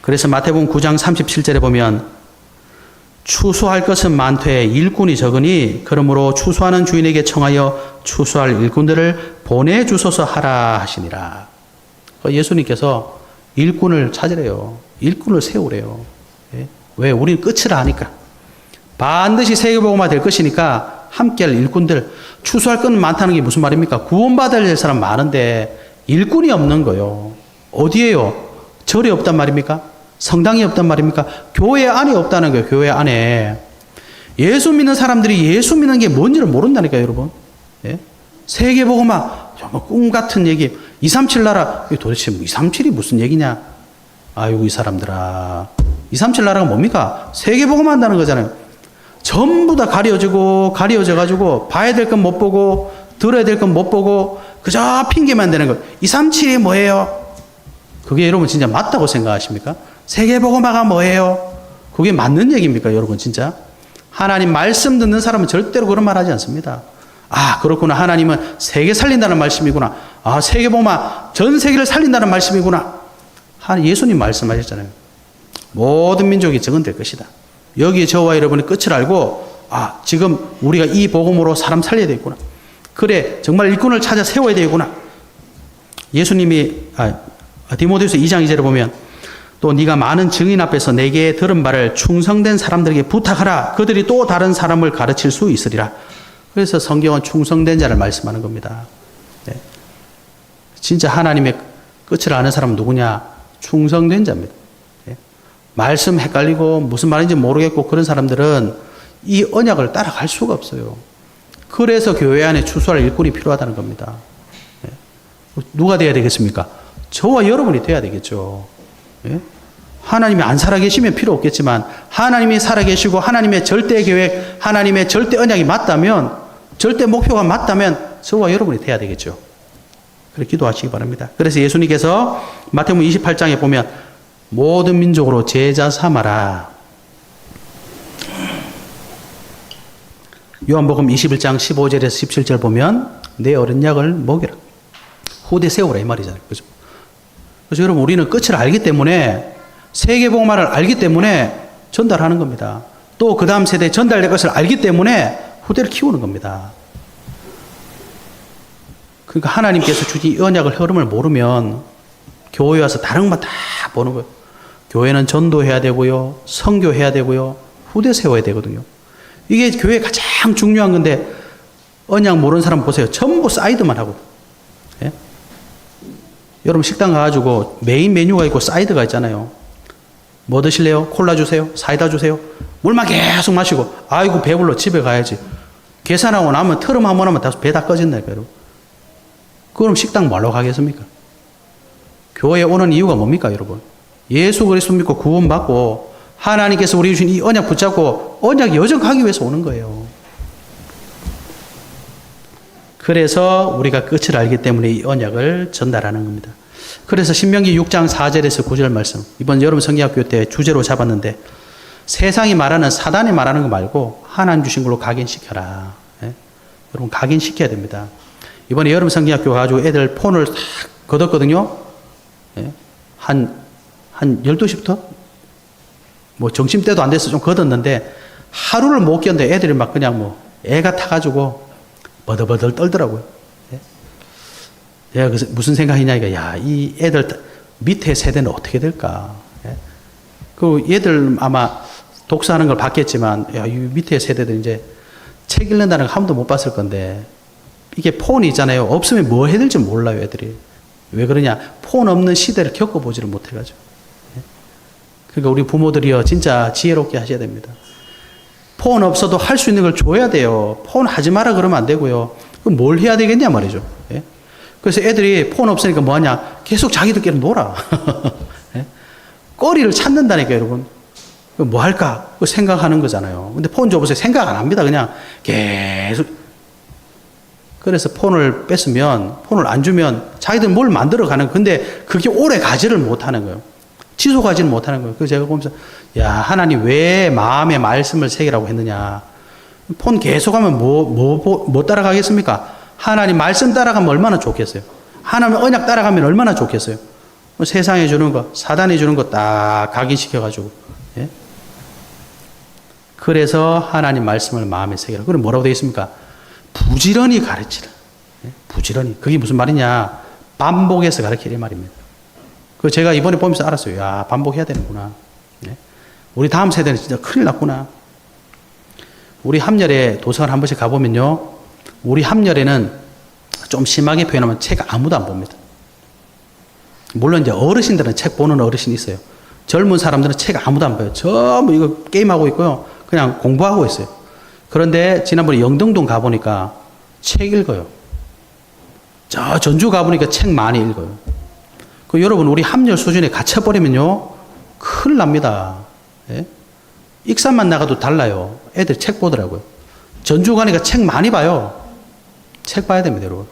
그래서 마태복음 9장 37절에 보면 추수할 것은 많되 일꾼이 적으니 그러므로 추수하는 주인에게 청하여 추수할 일꾼들을 보내주소서 하라 하시니라. 예수님께서 일꾼을 찾으래요. 일꾼을 세우래요. 예? 왜? 우리는 끝을 아니까. 반드시 세계복음화 될 것이니까 함께할 일꾼들. 추수할 건 많다는 게 무슨 말입니까? 구원받아야 될 사람 많은데 일꾼이 없는 거예요. 어디에요? 절이 없단 말입니까? 성당이 없단 말입니까? 교회 안에 없다는 거예요. 교회 안에. 예수 믿는 사람들이 예수 믿는 게 뭔지를 모른다니까요, 여러분. 예? 세계복음화, 정말 꿈 같은 얘기. 237 나라, 도대체 237이 무슨 얘기냐? 아이고, 이 사람들아. 237 나라가 뭡니까? 세계복음화 한다는 거잖아요. 전부 다 가려져가지고, 봐야 될 건 못 보고, 들어야 될 건 못 보고, 그저 핑계만 대는 거예요. 237이 뭐예요? 그게 여러분 진짜 맞다고 생각하십니까? 세계복음화가 뭐예요? 그게 맞는 얘기입니까, 여러분 진짜? 하나님 말씀 듣는 사람은 절대로 그런 말 하지 않습니다. 아, 그렇구나. 하나님은 세계 살린다는 말씀이구나. 아, 세계복음화 전 세계를 살린다는 말씀이구나. 예수님 말씀하셨잖아요. 모든 민족이 적응될 것이다. 여기에 저와 여러분의 끝을 알고 아, 지금 우리가 이 복음으로 사람 살려야 되겠구나. 그래, 정말 일꾼을 찾아 세워야 되겠구나. 예수님이 디모데후서 2장 2절에 보면 또 네가 많은 증인 앞에서 내게 들은 바를 충성된 사람들에게 부탁하라. 그들이 또 다른 사람을 가르칠 수 있으리라. 그래서 성경은 충성된 자를 말씀하는 겁니다. 네. 진짜 하나님의 끝을 아는 사람은 누구냐? 충성된 자입니다. 네. 말씀 헷갈리고 무슨 말인지 모르겠고 그런 사람들은 이 언약을 따라갈 수가 없어요. 그래서 교회 안에 추수할 일꾼이 필요하다는 겁니다. 네. 누가 돼야 되겠습니까? 저와 여러분이 돼야 되겠죠. 예? 하나님이 안 살아계시면 필요 없겠지만 하나님이 살아계시고 하나님의 절대 계획, 하나님의 절대 언약이 맞다면, 절대 목표가 맞다면 저와 여러분이 돼야 되겠죠. 그렇게 기도하시기 바랍니다. 그래서 예수님께서 마태복음 28장에 보면 모든 민족으로 제자 삼아라. 요한복음 21장 15절에서 17절 보면 내 어린 양을 먹이라. 후대 세우라 이 말이잖아요. 그죠? 그래서 여러분 우리는 끝을 알기 때문에 세계복음화를 알기 때문에 전달하는 겁니다. 또 그 다음 세대에 전달될 것을 알기 때문에 후대를 키우는 겁니다. 그러니까 하나님께서 주신 이 언약을 흐름을 모르면 교회 와서 다른 것만 다 보는 거예요. 교회는 전도해야 되고요. 선교해야 되고요. 후대 세워야 되거든요. 이게 교회에 가장 중요한 건데 언약 모르는 사람 보세요. 전부 사이드만 하고. 예? 여러분 식당 가가지고 메인 메뉴가 있고 사이드가 있잖아요. 뭐 드실래요? 콜라 주세요? 사이다 주세요? 물만 계속 마시고, 아이고, 배불러. 집에 가야지. 계산하고 나면 트름 한 번 하면 배 다 꺼진다니까요, 여러분. 그럼 식당 뭐하러 가겠습니까? 교회에 오는 이유가 뭡니까, 여러분? 예수 그리스도 믿고 구원받고 하나님께서 우리 주신 이 언약 붙잡고 언약 여정하기 위해서 오는 거예요. 그래서 우리가 끝을 알기 때문에 이 언약을 전달하는 겁니다. 그래서 신명기 6장 4절에서 9절 말씀, 이번 여름 성경학교 때 주제로 잡았는데, 세상이 말하는, 사단이 말하는 거 말고 하나님 주신 걸로 각인시켜라. 예? 여러분 각인시켜야 됩니다. 이번에 여름 성경학교 가지고 애들 폰을 싹 걷었거든요. 예? 한 12시부터? 뭐 점심때도 안 돼서 좀 걷었는데, 하루를 못 견뎌. 애들이 막 그냥 뭐 애가 타가지고 버들버들 떨더라고요. 예? 내가 그래서 무슨 생각이냐, 야, 이 애들 밑에 세대는 어떻게 될까? 예? 그 얘들 아마 독서하는 걸 봤겠지만, 야, 이 밑에 세대들 이제 책 읽는다는 거 한 번도 못 봤을 건데, 이게 폰이 있잖아요. 없으면 뭐 해야 될지 몰라요, 애들이. 왜 그러냐? 폰 없는 시대를 겪어보지를 못해가지고. 예? 그러니까 우리 부모들이요, 진짜 지혜롭게 하셔야 됩니다. 폰 없어도 할 수 있는 걸 줘야 돼요. 폰 하지 마라 그러면 안 되고요. 그럼 뭘 해야 되겠냐 말이죠. 예? 그래서 애들이 폰 없으니까 뭐 하냐? 계속 자기들끼리 놀아. 예? 거리를 찾는다니까, 여러분. 뭐 할까? 생각하는 거잖아요. 근데 폰 줘보세요. 생각 안 합니다. 그냥 계속. 그래서 폰을 뺐으면, 폰을 안 주면 자기들 뭘 만들어 가는, 근데 그게 오래 가지를 못하는 거예요. 지속하지는 못하는 거예요. 그래서 제가 보면서, 야, 하나님 왜 마음의 말씀을 새기라고 했느냐. 폰 계속하면 뭐 따라가겠습니까? 하나님 말씀 따라가면 얼마나 좋겠어요. 하나님 언약 따라가면 얼마나 좋겠어요. 세상에 주는 거, 사단이 주는 거 딱 각인시켜가지고. 예? 그래서 하나님 말씀을 마음에 새기라. 그럼 뭐라고 되어 있습니까? 부지런히 가르치라. 예? 부지런히. 그게 무슨 말이냐? 반복해서 가르치라 말입니다. 그 제가 이번에 보면서 알았어요. 야, 반복해야 되는구나. 예? 우리 다음 세대는 진짜 큰일 났구나. 우리 함열에 도서관 한 번씩 가보면요. 우리 함열에는 좀 심하게 표현하면 책 아무도 안 봅니다. 물론 이제 어르신들은 책 보는 어르신이 있어요. 젊은 사람들은 책 아무도 안 봐요. 전부 이거 게임하고 있고요. 그냥 공부하고 있어요. 그런데 지난번에 영등동 가보니까 책 읽어요. 저 전주 가보니까 책 많이 읽어요. 그 여러분, 우리 함열 수준에 갇혀버리면요, 큰일 납니다. 예? 익산만 나가도 달라요. 애들 책 보더라고요. 전주 가니까 책 많이 봐요. 책 봐야 됩니다, 여러분.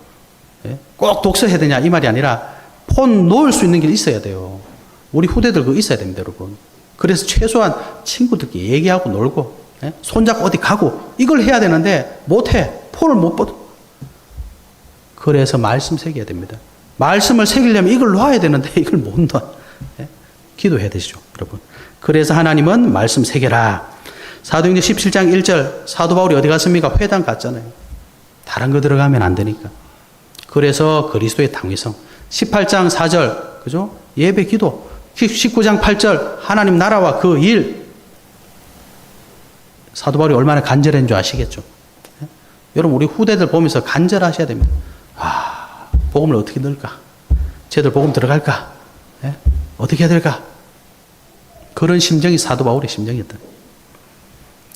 예? 꼭 독서해야 되냐, 이 말이 아니라, 폰 놓을 수 있는 게 있어야 돼요. 우리 후대들 그거 있어야 됩니다, 여러분. 그래서 최소한 친구들끼리 얘기하고 놀고, 예? 손잡고 어디 가고, 이걸 해야 되는데, 못해. 폰을 못 뻗어. 그래서 말씀 새겨야 됩니다. 말씀을 새기려면 이걸 놔야 되는데 이걸 못 놔. 예? 기도해야 되시죠, 여러분. 그래서 하나님은 말씀 새겨라. 사도행전 17장 1절, 사도 바울이 어디 갔습니까? 회당 갔잖아요. 다른 거 들어가면 안 되니까. 그래서 그리스도의 당위성. 18장 4절, 그죠? 예배 기도. 19장 8절, 하나님 나라와 그 일. 사도 바울이 얼마나 간절한 줄 아시겠죠? 예? 여러분, 우리 후대들 보면서 간절하셔야 됩니다. 복음을 어떻게 넣을까? 쟤들 복음 들어갈까? 예? 어떻게 해야 될까? 그런 심정이 사도 바울의 심정이었다.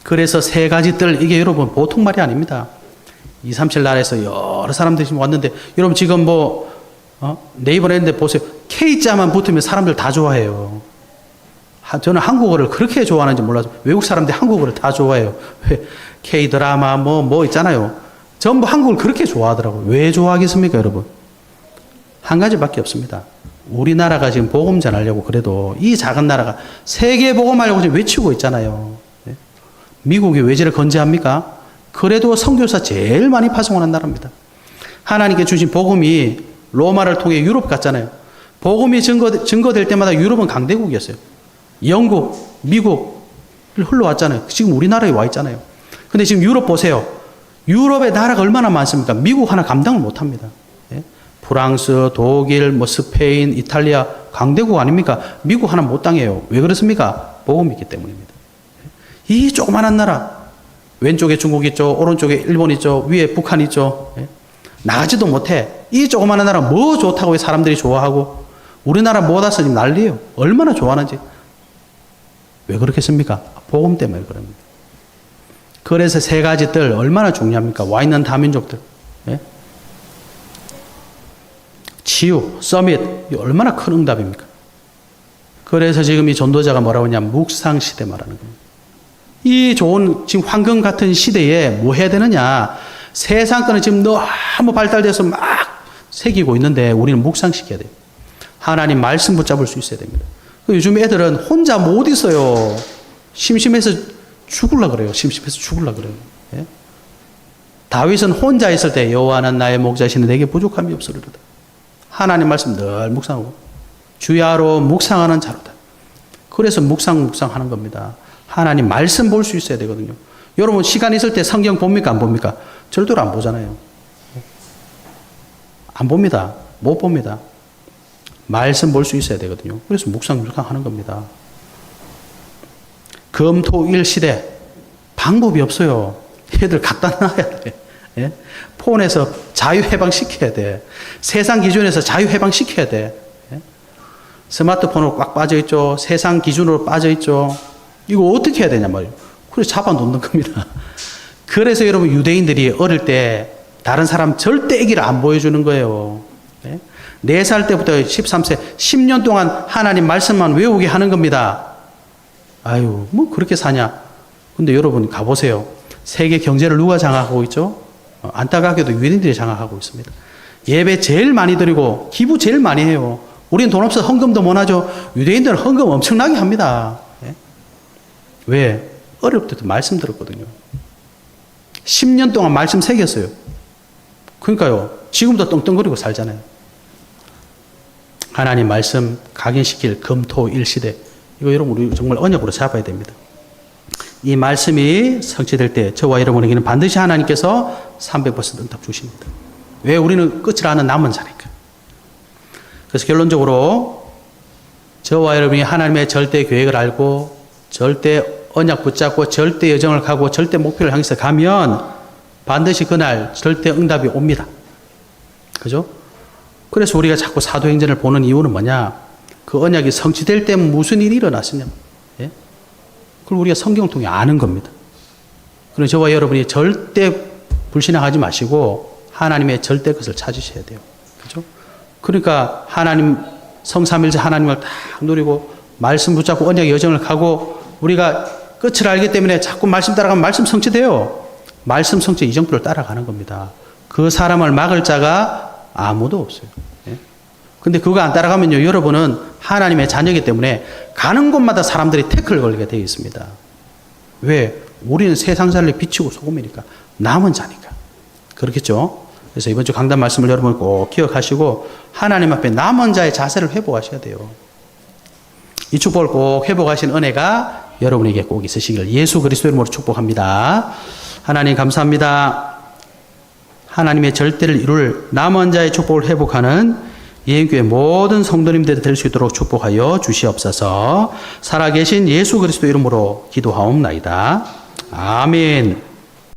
그래서 세 가지 뜰, 이게 여러분 보통 말이 아닙니다. 237 나라에서 여러 사람들이 왔는데, 여러분 지금 네이버에 했는데 보세요. K자만 붙으면 사람들 다 좋아해요. 저는 한국어를 그렇게 좋아하는지 몰라서, 외국 사람들이 한국어를 다 좋아해요. K드라마 뭐 있잖아요. 전부 한국을 그렇게 좋아하더라고요. 왜 좋아하겠습니까, 여러분? 한 가지밖에 없습니다. 우리나라가 지금 복음 전하려고 그래도 이 작은 나라가 세계 복음하려고 지금 외치고 있잖아요. 미국이 왜 저를 건재합니까? 그래도 선교사 제일 많이 파송하는 나라입니다. 하나님께 주신 복음이 로마를 통해 유럽 갔잖아요. 복음이 증거될 때마다 유럽은 강대국이었어요. 영국, 미국 흘러왔잖아요. 지금 우리나라에 와 있잖아요. 근데 지금 유럽 보세요. 유럽의 나라가 얼마나 많습니까? 미국 하나 감당을 못합니다. 프랑스, 독일, 스페인, 이탈리아 강대국 아닙니까? 미국 하나 못 당해요. 왜 그렇습니까? 복음이 있기 때문입니다. 이 조그만한 나라, 왼쪽에 중국 있죠, 오른쪽에 일본 있죠, 위에 북한 있죠. 나가지도 못해. 이 조그마한 나라 뭐 좋다고 사람들이 좋아하고 우리나라 못 와서 지금 난리예요. 얼마나 좋아하는지. 왜 그렇겠습니까? 복음 때문에 그럽니다. 그래서 세 가지 뜰 얼마나 중요합니까? 와 있는 다민족들. 예? 치유, 서밋, 얼마나 큰 응답입니까? 그래서 지금 이 전도자가 뭐라고 하냐면 묵상시대 말하는 겁니다. 이 좋은 지금 황금 같은 시대에 뭐 해야 되느냐. 세상 거는 지금 너무 발달돼서 막 새기고 있는데 우리는 묵상시켜야 돼요. 하나님 말씀 붙잡을 수 있어야 됩니다. 요즘 애들은 혼자 못 있어요. 심심해서 죽으려고 그래요. 심심해서 죽으려고 그래요. 예? 다윗은 혼자 있을 때 여호와는 나의 목자시니 내게 부족함이 없으리로다. 하나님 말씀 늘 묵상하고 주야로 묵상하는 자로다. 그래서 묵상하는 겁니다. 하나님 말씀 볼 수 있어야 되거든요. 여러분 시간 있을 때 성경 봅니까? 안 봅니까? 절대로 안 보잖아요. 안 봅니다. 못 봅니다. 말씀 볼 수 있어야 되거든요. 그래서 묵상하는 겁니다. 금토일 시대 방법이 없어요. 애들 갖다 놔야 돼. 예? 폰에서 자유해방시켜야 돼. 세상 기준에서 자유해방시켜야 돼. 예? 스마트폰으로 꽉 빠져있죠. 세상 기준으로 빠져있죠. 이거 어떻게 해야 되냐 말이에요. 그래서 잡아놓는 겁니다. 그래서 여러분 유대인들이 어릴 때 다른 사람 절대 애기를 안 보여주는 거예요. 예? 4살 때부터 13세 10년 동안 하나님 말씀만 외우게 하는 겁니다. 아유 뭐 그렇게 사냐. 근데 여러분 가보세요. 세계 경제를 누가 장악하고 있죠? 안타깝게도 유대인들이 장악하고 있습니다. 예배 제일 많이 드리고 기부 제일 많이 해요. 우리는 돈 없어서 헌금도 못 하죠. 유대인들은 헌금 엄청나게 합니다. 예? 왜? 어릴 때부터 말씀 들었거든요. 10년 동안 말씀 새겼어요. 그러니까요. 지금도 떵떵거리고 살잖아요. 하나님 말씀 각인시킬 금토일 시대. 이거 여러분 우리 정말 언약으로 잡아야 됩니다. 이 말씀이 성취될 때 저와 여러분에게는 반드시 하나님께서 300% 응답 주십니다. 왜? 우리는 끝을 아는 남은 자니까. 그래서 결론적으로 저와 여러분이 하나님의 절대 계획을 알고 절대 언약 붙잡고 절대 여정을 가고 절대 목표를 향해서 가면 반드시 그날 절대 응답이 옵니다. 그죠? 그래서 우리가 자꾸 사도행전을 보는 이유는 뭐냐? 그 언약이 성취될 때 무슨 일이 일어났으냐? 예? 그걸 우리가 성경을 통해 아는 겁니다. 그래서 저와 여러분이 절대 불신앙하지 마시고 하나님의 절대 것을 찾으셔야 돼요. 그죠? 그러니까 하나님 성삼일체 하나님을 딱 누리고 말씀 붙잡고 언약의 여정을 가고 우리가 끝을 알기 때문에 자꾸 말씀 따라가면 말씀 성취돼요. 말씀 성취 이정표를 따라가는 겁니다. 그 사람을 막을 자가 아무도 없어요. 예? 근데 그거 안 따라가면요, 여러분은 하나님의 자녀이기 때문에 가는 곳마다 사람들이 태클 걸리게 되어 있습니다. 왜? 우리는 세상 살리 비치고 소금이니까. 남은 자니까. 그렇겠죠? 그래서 이번 주 강단 말씀을 여러분 꼭 기억하시고 하나님 앞에 남은 자의 자세를 회복하셔야 돼요. 이 축복을 꼭 회복하신 은혜가 여러분에게 꼭 있으시길 예수 그리스도의 이름으로 축복합니다. 하나님 감사합니다. 하나님의 절대를 이룰 남은 자의 축복을 회복하는 예인교회 모든 성도님들이 될 수 있도록 축복하여 주시옵소서. 살아계신 예수 그리스도 이름으로 기도하옵나이다. 아멘.